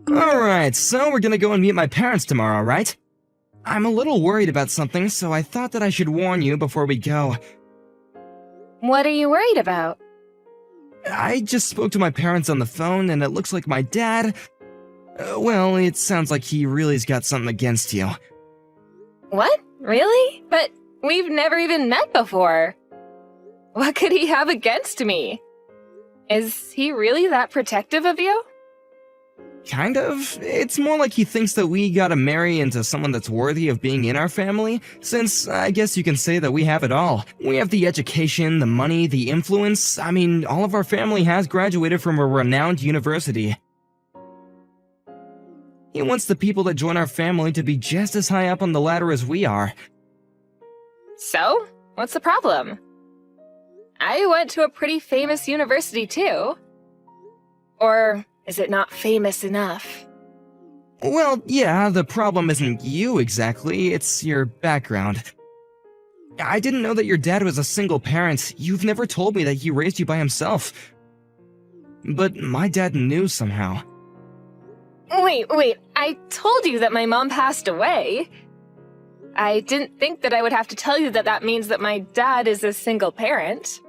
Alright, so we're gonna go and meet my parents tomorrow, right? I'm a little worried about something, so I thought that I should warn you before we go. What are you worried about? I just spoke to my parents on the phone, and it looks like my dad... well, it sounds like he really's got something against you. What? Really? But we've never even met before. What could he have against me? Is he really that protective of you? Kind of. It's more like he thinks that we gotta marry into someone that's worthy of being in our family, since I guess you can say that we have it all. We have the education, the money, the influence. I mean, all of our family has graduated from a renowned university. He wants the people that join our family to be just as high up on the ladder as we are. So, what's the problem? I went to a pretty famous university too. Or is it not famous enough? Well, yeah, the problem isn't you exactly, it's your background. I didn't know that your dad was a single parent. You've never told me that he raised you by himself. But my dad knew somehow. Wait, I told you that my mom passed away. I didn't think that I would have to tell you that that means that my dad is a single parent.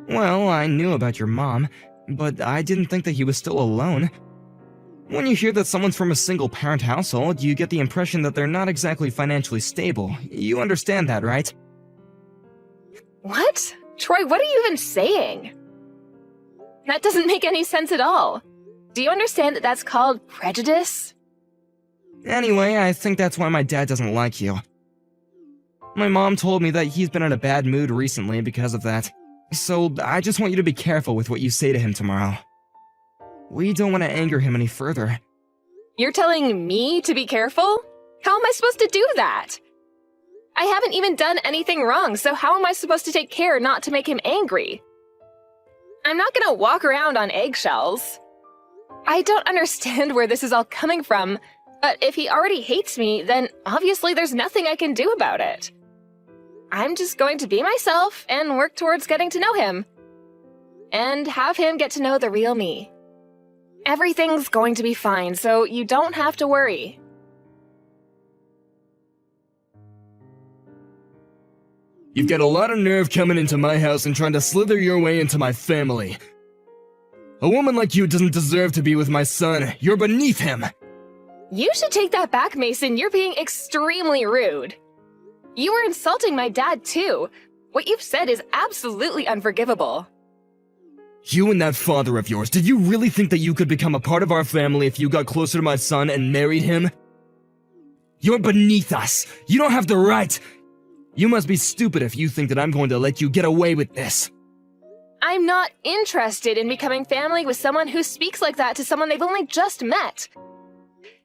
Well, I knew about your mom, but I didn't think that he was still alone. When you hear that someone's from a single-parent household, you get the impression that they're not exactly financially stable. You understand that, right? What? Troy, what are you even saying? That doesn't make any sense at all. Do you understand that that's called prejudice? Anyway, I think that's why my dad doesn't like you. My mom told me that he's been in a bad mood recently because of that. So I just want you to be careful with what you say to him tomorrow. We don't want to anger him any further. You're telling me to be careful? How am I supposed to do that? I haven't even done anything wrong, so how am I supposed to take care not to make him angry? I'm not gonna walk around on eggshells. I don't understand where this is all coming from, but if he already hates me, then obviously there's nothing I can do about it. I'm just going to be myself and work towards getting to know him. And have him get to know the real me. Everything's going to be fine, so you don't have to worry. You've got a lot of nerve coming into my house and trying to slither your way into my family. A woman like you doesn't deserve to be with my son. You're beneath him. You should take that back, Mason. You're being extremely rude. You were insulting my dad, too. What you've said is absolutely unforgivable. You and that father of yours, did you really think that you could become a part of our family if you got closer to my son and married him? You're beneath us. You don't have the right. You must be stupid if you think that I'm going to let you get away with this. I'm not interested in becoming family with someone who speaks like that to someone they've only just met.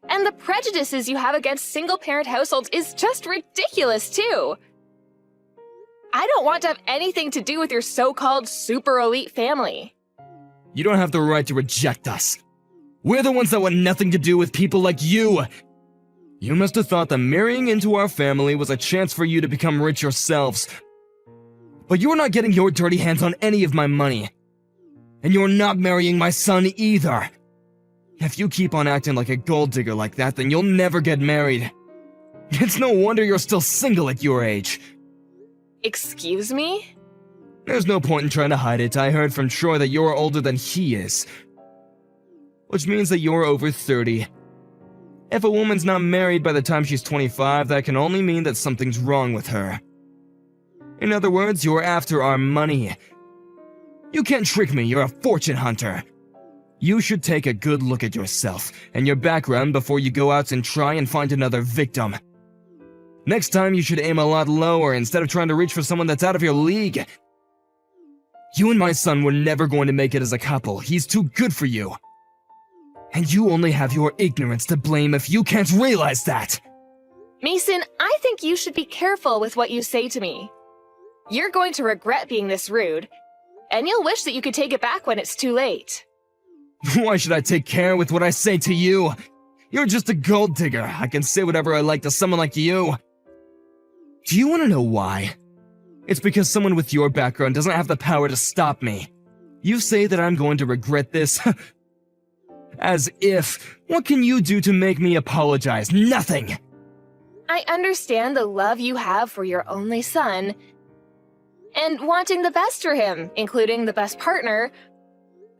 And the prejudices you have against single-parent households is just ridiculous, too. I don't want to have anything to do with your so-called super elite family. You don't have the right to reject us. We're the ones that want nothing to do with people like you. You must have thought that marrying into our family was a chance for you to become rich yourselves. But you're not getting your dirty hands on any of my money. And you're not marrying my son either. If you keep on acting like a gold digger like that, then you'll never get married. It's no wonder you're still single at your age. Excuse me? There's no point in trying to hide it. I heard from Troy that you're older than he is. Which means that you're over 30. If a woman's not married by the time she's 25, that can only mean that something's wrong with her. In other words, you're after our money. You can't trick me, you're a fortune hunter. You should take a good look at yourself and your background before you go out and try and find another victim. Next time you should aim a lot lower instead of trying to reach for someone that's out of your league. You and my son were never going to make it as a couple. He's too good for you. And you only have your ignorance to blame if you can't realize that. Mason, I think you should be careful with what you say to me. You're going to regret being this rude, and you'll wish that you could take it back when it's too late. Why should I take care with what I say to you? You're just a gold digger. I can say whatever I like to someone like you. Do you want to know why? It's because someone with your background doesn't have the power to stop me. You say that I'm going to regret this? As if. What can you do to make me apologize? Nothing! I understand the love you have for your only son and wanting the best for him, including the best partner,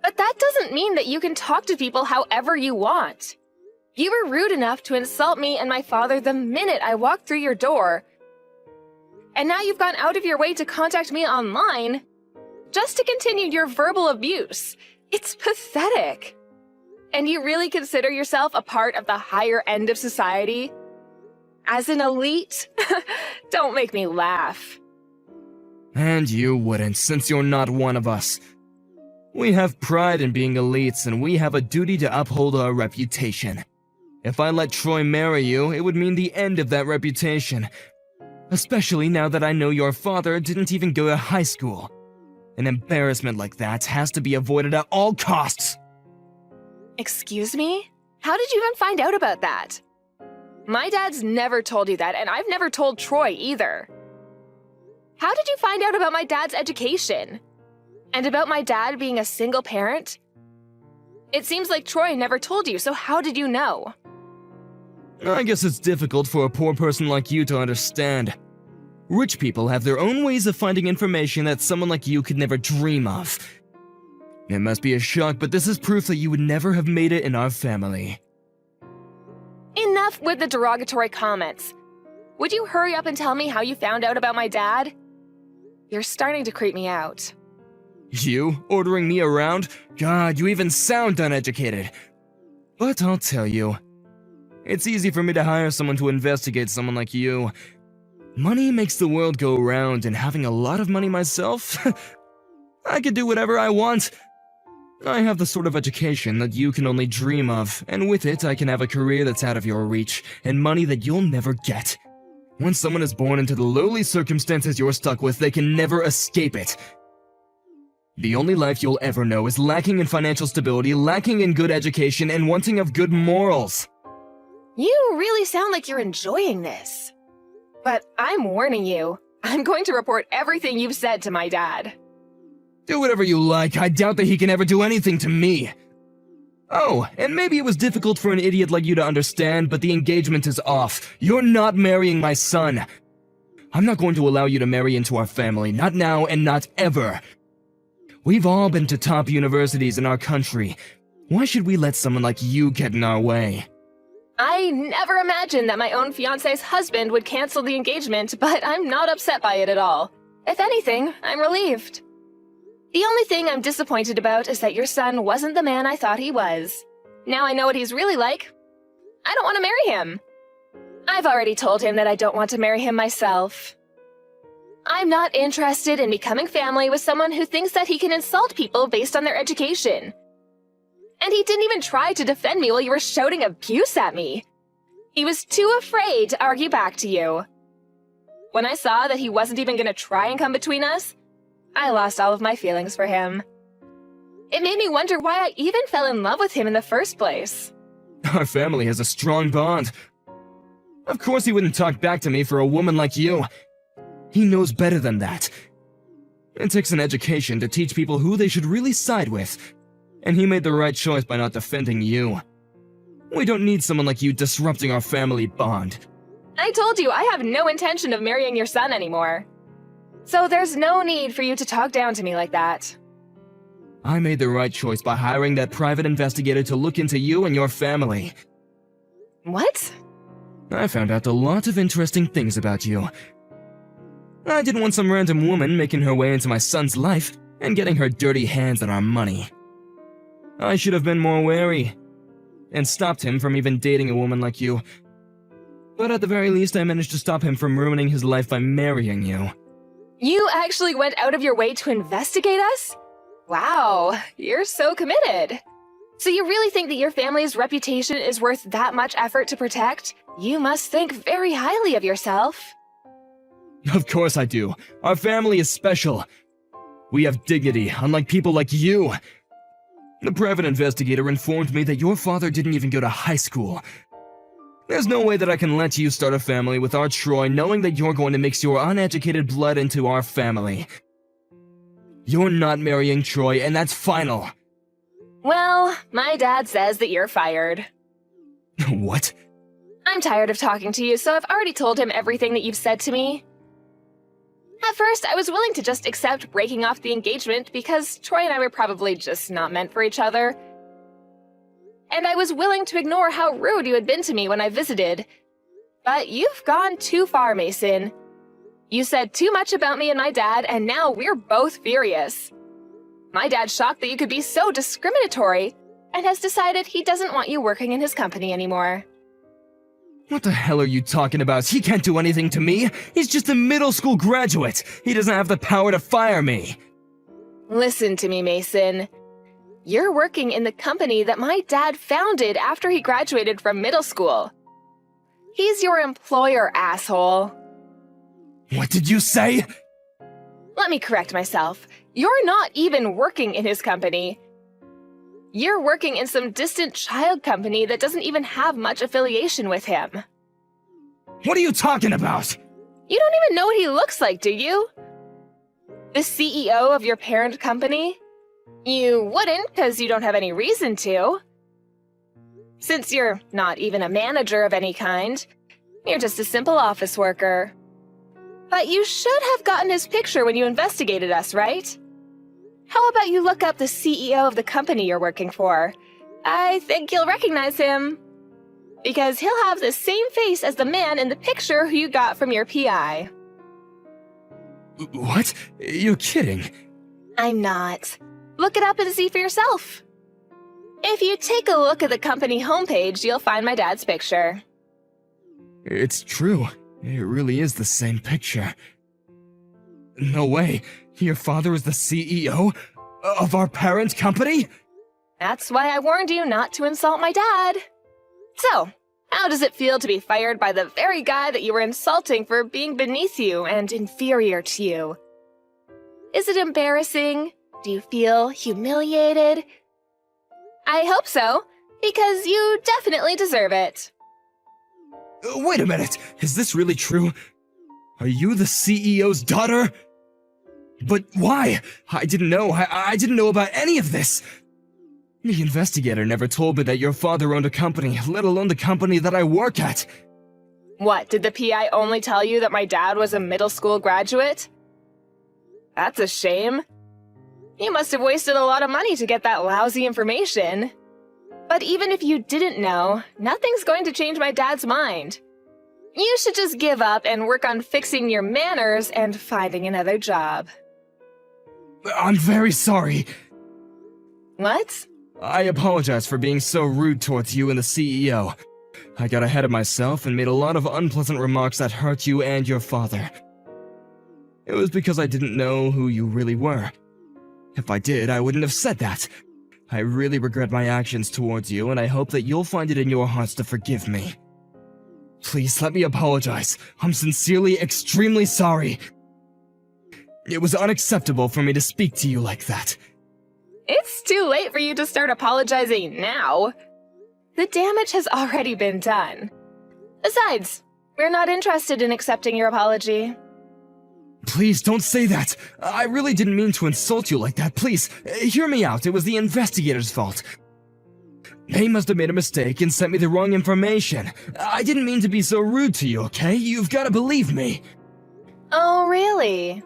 but that doesn't mean that you can talk to people however you want. You were rude enough to insult me and my father the minute I walked through your door, and now you've gone out of your way to contact me online just to continue your verbal abuse. It's pathetic. And you really consider yourself a part of the higher end of society? As an elite? Don't make me laugh. And you wouldn't, since you're not one of us. We have pride in being elites, and we have a duty to uphold our reputation. If I let Troy marry you, it would mean the end of that reputation. Especially now that I know your father didn't even go to high school. An embarrassment like that has to be avoided at all costs. Excuse me? How did you even find out about that? My dad's never told you that, and I've never told Troy either. How did you find out about my dad's education? And about my dad being a single parent? It seems like Troy never told you, so how did you know? I guess it's difficult for a poor person like you to understand. Rich people have their own ways of finding information that someone like you could never dream of. It must be a shock, but this is proof that you would never have made it in our family. Enough with the derogatory comments. Would you hurry up and tell me how you found out about my dad? You're starting to creep me out. You? Ordering me around? God, you even sound uneducated. But I'll tell you. It's easy for me to hire someone to investigate someone like you. Money makes the world go round, and having a lot of money myself, I can do whatever I want. I have the sort of education that you can only dream of, and with it I can have a career that's out of your reach, and money that you'll never get. When someone is born into the lowly circumstances you're stuck with, they can never escape it. The only life you'll ever know is lacking in financial stability, lacking in good education, and wanting of good morals. You really sound like you're enjoying this. But I'm warning you, I'm going to report everything you've said to my dad. Do whatever you like, I doubt that he can ever do anything to me. Oh, and maybe it was difficult for an idiot like you to understand, but the engagement is off. You're not marrying my son. I'm not going to allow you to marry into our family, not now and not ever. We've all been to top universities in our country. Why should we let someone like you get in our way? I never imagined that my own fiancé's husband would cancel the engagement, but I'm not upset by it at all. If anything, I'm relieved. The only thing I'm disappointed about is that your son wasn't the man I thought he was. Now I know what he's really like. I don't want to marry him. I've already told him that I don't want to marry him myself. I'm not interested in becoming family with someone who thinks that he can insult people based on their education. And he didn't even try to defend me while you were shouting abuse at me. He was too afraid to argue back to you. When I saw that he wasn't even going to try and come between us, I lost all of my feelings for him. It made me wonder why I even fell in love with him in the first place. Our family has a strong bond. Of course he wouldn't talk back to me for a woman like you. He knows better than that. It takes an education to teach people who they should really side with, and he made the right choice by not defending you. We don't need someone like you disrupting our family bond. I told you I have no intention of marrying your son anymore. So there's no need for you to talk down to me like that. I made the right choice by hiring that private investigator to look into you and your family. What? I found out a lot of interesting things about you. I didn't want some random woman making her way into my son's life and getting her dirty hands on our money. I should have been more wary and stopped him from even dating a woman like you. But at the very least, I managed to stop him from ruining his life by marrying you. You actually went out of your way to investigate us? Wow, you're so committed. So you really think that your family's reputation is worth that much effort to protect? You must think very highly of yourself. Of course I do. Our family is special. We have dignity, unlike people like you. The private investigator informed me that your father didn't even go to high school. There's no way that I can let you start a family with our Troy knowing that you're going to mix your uneducated blood into our family. You're not marrying Troy, and that's final. Well, my dad says that you're fired. What? I'm tired of talking to you, so I've already told him everything that you've said to me. At first, I was willing to just accept breaking off the engagement because Troy and I were probably just not meant for each other. And I was willing to ignore how rude you had been to me when I visited. But you've gone too far, Mason. You said too much about me and my dad, and now we're both furious. My dad's shocked that you could be so discriminatory, and has decided he doesn't want you working in his company anymore. What the hell are you talking about? He can't do anything to me. He's just a middle school graduate. He doesn't have the power to fire me. Listen to me, Mason. You're working in the company that my dad founded after he graduated from middle school. He's your employer, asshole. What did you say? Let me correct myself. You're not even working in his company. You're working in some distant child company that doesn't even have much affiliation with him. What are you talking about? You don't even know what he looks like, do you? The CEO of your parent company? You wouldn't, because you don't have any reason to. Since you're not even a manager of any kind, you're just a simple office worker. But you should have gotten his picture when you investigated us, right? How about you look up the CEO of the company you're working for? I think you'll recognize him. Because he'll have the same face as the man in the picture who you got from your PI. What? You're kidding. I'm not. Look it up and see for yourself. If you take a look at the company homepage, you'll find my dad's picture. It's true. It really is the same picture. No way. Your father is the CEO of our parent company? That's why I warned you not to insult my dad. So, how does it feel to be fired by the very guy that you were insulting for being beneath you and inferior to you? Is it embarrassing? Do you feel humiliated? I hope so, because you definitely deserve it. Wait a minute. Is this really true? Are you the CEO's daughter? But why? I didn't know. I didn't know about any of this. The investigator never told me that your father owned a company, let alone the company that I work at. What, did the PI only tell you that my dad was a middle school graduate? That's a shame. You must have wasted a lot of money to get that lousy information. But even if you didn't know, nothing's going to change my dad's mind. You should just give up and work on fixing your manners and finding another job. I'm very sorry. What? I apologize for being so rude towards you and the CEO. I got ahead of myself and made a lot of unpleasant remarks that hurt you and your father. It was because I didn't know who you really were. If I did, I wouldn't have said that. I really regret my actions towards you, and I hope that you'll find it in your hearts to forgive me. Please let me apologize. I'm sincerely extremely sorry. It was unacceptable for me to speak to you like that. It's too late for you to start apologizing now. The damage has already been done. Besides, we're not interested in accepting your apology. Please don't say that. I really didn't mean to insult you like that. Please, hear me out. It was the investigator's fault. They must have made a mistake and sent me the wrong information. I didn't mean to be so rude to you, okay? You've got to believe me. Oh, really?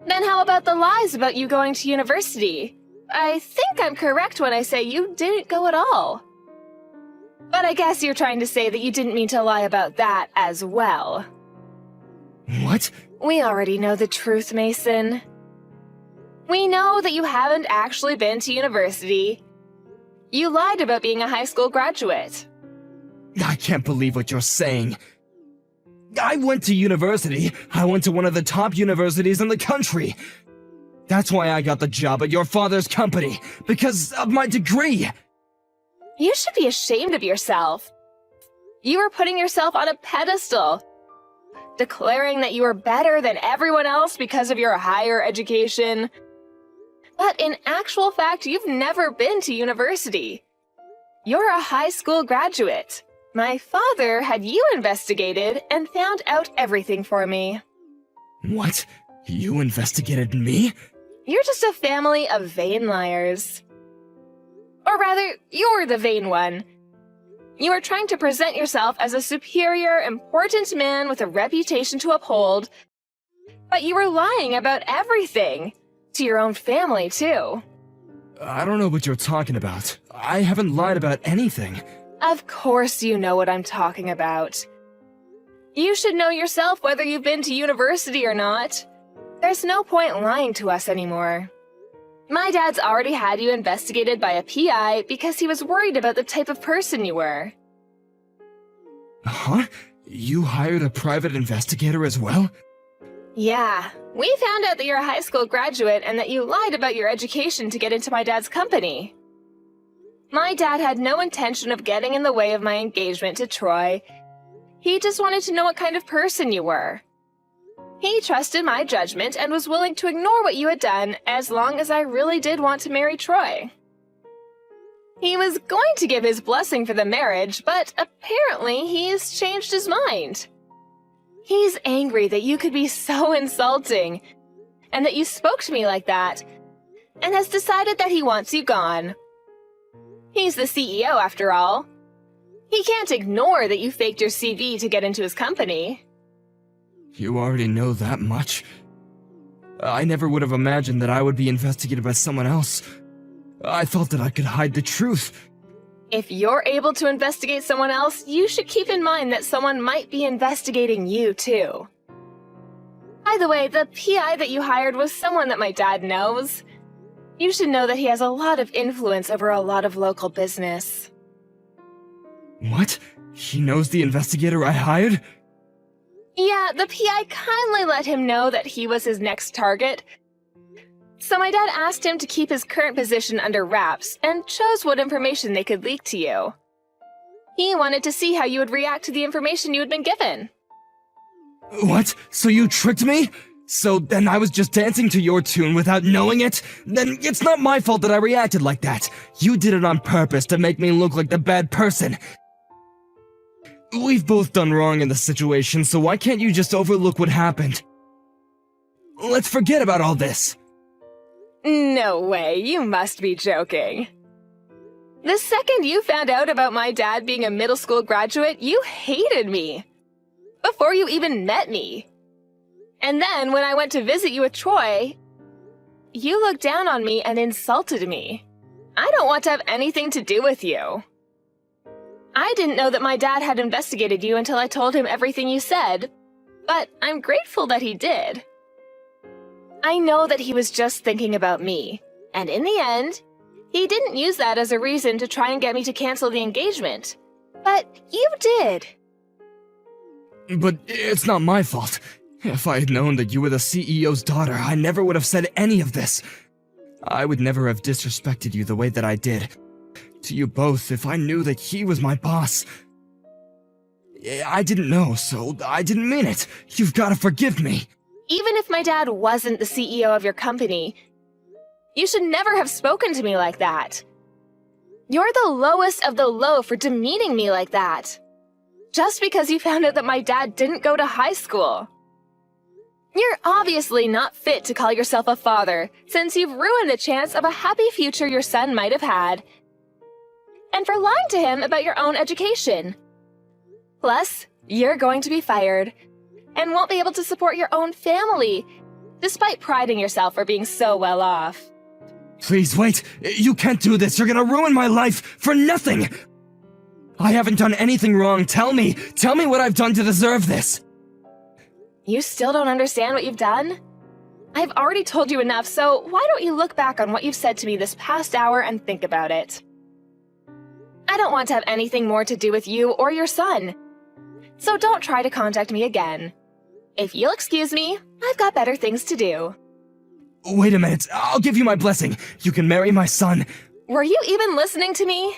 Then how about the lies about you going to university? I think I'm correct when I say you didn't go at all. But I guess you're trying to say that you didn't mean to lie about that as well. What? We already know the truth, Mason. We know that you haven't actually been to university. You lied about being a high school graduate. I can't believe what you're saying. I went to university. I went to one of the top universities in the country. That's why I got the job at your father's company, because of my degree. You should be ashamed of yourself. You were putting yourself on a pedestal, declaring that you were better than everyone else because of your higher education. But in actual fact, you've never been to university. You're a high school graduate. My father had you investigated and found out everything for me. What? You investigated me? You're just a family of vain liars. Or rather, you're the vain one. You are trying to present yourself as a superior, important man with a reputation to uphold, but you were lying about everything. To your own family, too. I don't know what you're talking about. I haven't lied about anything. Of course you know what I'm talking about. You should know yourself whether you've been to university or not. There's no point lying to us anymore. My dad's already had you investigated by a PI because he was worried about the type of person you were. Huh? You hired a private investigator as well? Yeah, we found out that you're a high school graduate and that you lied about your education to get into my dad's company. My dad had no intention of getting in the way of my engagement to Troy. He just wanted to know what kind of person you were. He trusted my judgment and was willing to ignore what you had done as long as I really did want to marry Troy. He was going to give his blessing for the marriage, but apparently he's changed his mind. He's angry that you could be so insulting, and that you spoke to me like that, and has decided that he wants you gone. He's the CEO, after all. He can't ignore that you faked your CV to get into his company. You already know that much? I never would have imagined that I would be investigated by someone else. I thought that I could hide the truth. If you're able to investigate someone else, you should keep in mind that someone might be investigating you, too. By the way, the PI that you hired was someone that my dad knows. You should know that he has a lot of influence over a lot of local business. What? He knows the investigator I hired? Yeah, the PI kindly let him know that he was his next target. So my dad asked him to keep his current position under wraps and chose what information they could leak to you. He wanted to see how you would react to the information you had been given. What? So you tricked me? So then I was just dancing to your tune without knowing it? Then it's not my fault that I reacted like that. You did it on purpose to make me look like the bad person. We've both done wrong in the situation, so why can't you just overlook what happened? Let's forget about all this. No way, you must be joking. The second you found out about my dad being a middle school graduate, you hated me. Before you even met me. And then when I went to visit you with Troy, you looked down on me and insulted me. I don't want to have anything to do with you. I didn't know that my dad had investigated you until I told him everything you said, but I'm grateful that he did. I know that he was just thinking about me, and in the end, he didn't use that as a reason to try and get me to cancel the engagement. But you did. But it's not my fault. If I had known that you were the CEO's daughter, I never would have said any of this. I would never have disrespected you the way that I did. To you both, if I knew that he was my boss. I didn't know, so I didn't mean it. You've got to forgive me. Even if my dad wasn't the CEO of your company, you should never have spoken to me like that. You're the lowest of the low for demeaning me like that. Just because you found out that my dad didn't go to high school. You're obviously not fit to call yourself a father, since you've ruined the chance of a happy future your son might have had. And for lying to him about your own education. Plus, you're going to be fired, and won't be able to support your own family, despite priding yourself for being so well off. Please wait, you can't do this, you're gonna ruin my life for nothing! I haven't done anything wrong, tell me what I've done to deserve this! You still don't understand what you've done? I've already told you enough, so why don't you look back on what you've said to me this past hour and think about it? I don't want to have anything more to do with you or your son, so don't try to contact me again. If you'll excuse me, I've got better things to do. Wait a minute, I'll give you my blessing. You can marry my son. Were you even listening to me?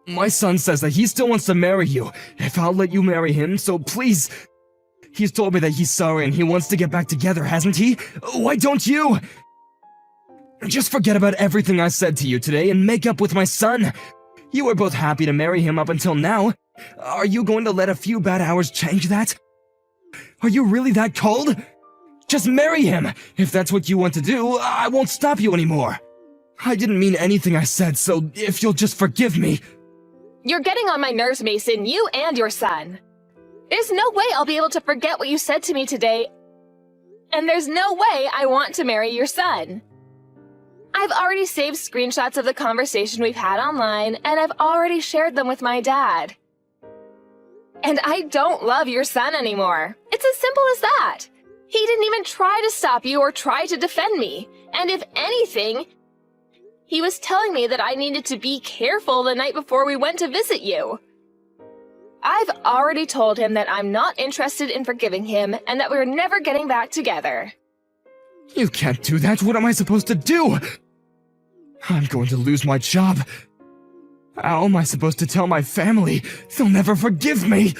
My son says that he still wants to marry you, if I'll let you marry him, so please. He's told me that he's sorry and he wants to get back together, hasn't he? Why don't you? Just forget about everything I said to you today and make up with my son. You were both happy to marry him up until now. Are you going to let a few bad hours change that? Are you really that cold? Just marry him! If that's what you want to do, I won't stop you anymore. I didn't mean anything I said, so if you'll just forgive me. You're getting on my nerves, Mason, you and your son. There's no way I'll be able to forget what you said to me today, and there's no way I want to marry your son. I've already saved screenshots of the conversation we've had online, and I've already shared them with my dad. And I don't love your son anymore. It's as simple as that. He didn't even try to stop you or try to defend me. And if anything, he was telling me that I needed to be careful the night before we went to visit you. I've already told him that I'm not interested in forgiving him and that we're never getting back together. You can't do that. What am I supposed to do? I'm going to lose my job. How am I supposed to tell my family? They'll never forgive me.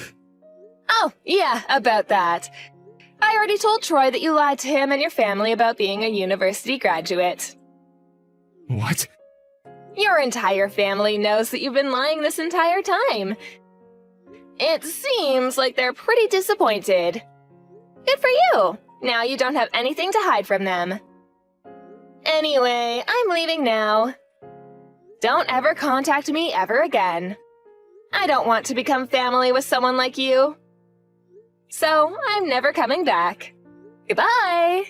Oh, yeah, about that. I already told Troy that you lied to him and your family about being a university graduate. What? Your entire family knows that you've been lying this entire time. It seems like they're pretty disappointed. Good for you! Now you don't have anything to hide from them. Anyway, I'm leaving now. Don't ever contact me ever again. I don't want to become family with someone like you. So, I'm never coming back. Goodbye!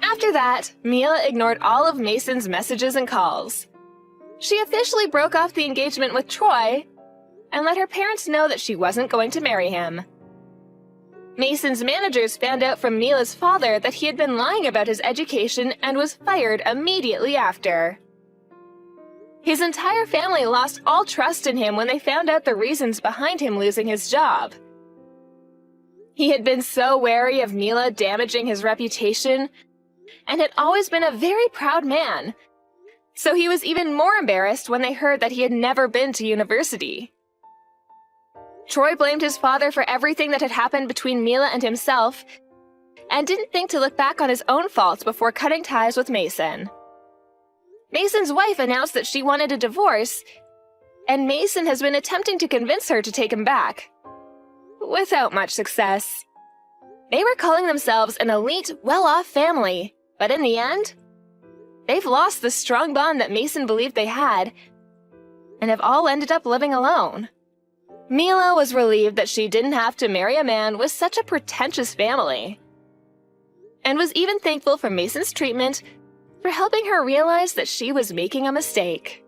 After that, Mila ignored all of Mason's messages and calls. She officially broke off the engagement with Troy and let her parents know that she wasn't going to marry him. Mason's managers found out from Mila's father that he had been lying about his education and was fired immediately after. His entire family lost all trust in him when they found out the reasons behind him losing his job. He had been so wary of Mila damaging his reputation and had always been a very proud man, so he was even more embarrassed when they heard that he had never been to university. Troy blamed his father for everything that had happened between Mila and himself, and didn't think to look back on his own faults before cutting ties with Mason. Mason's wife announced that she wanted a divorce, and Mason has been attempting to convince her to take him back, without much success. They were calling themselves an elite, well-off family, but in the end, they've lost the strong bond that Mason believed they had, and have all ended up living alone. Mila was relieved that she didn't have to marry a man with such a pretentious family, and was even thankful for Mason's treatment for helping her realize that she was making a mistake.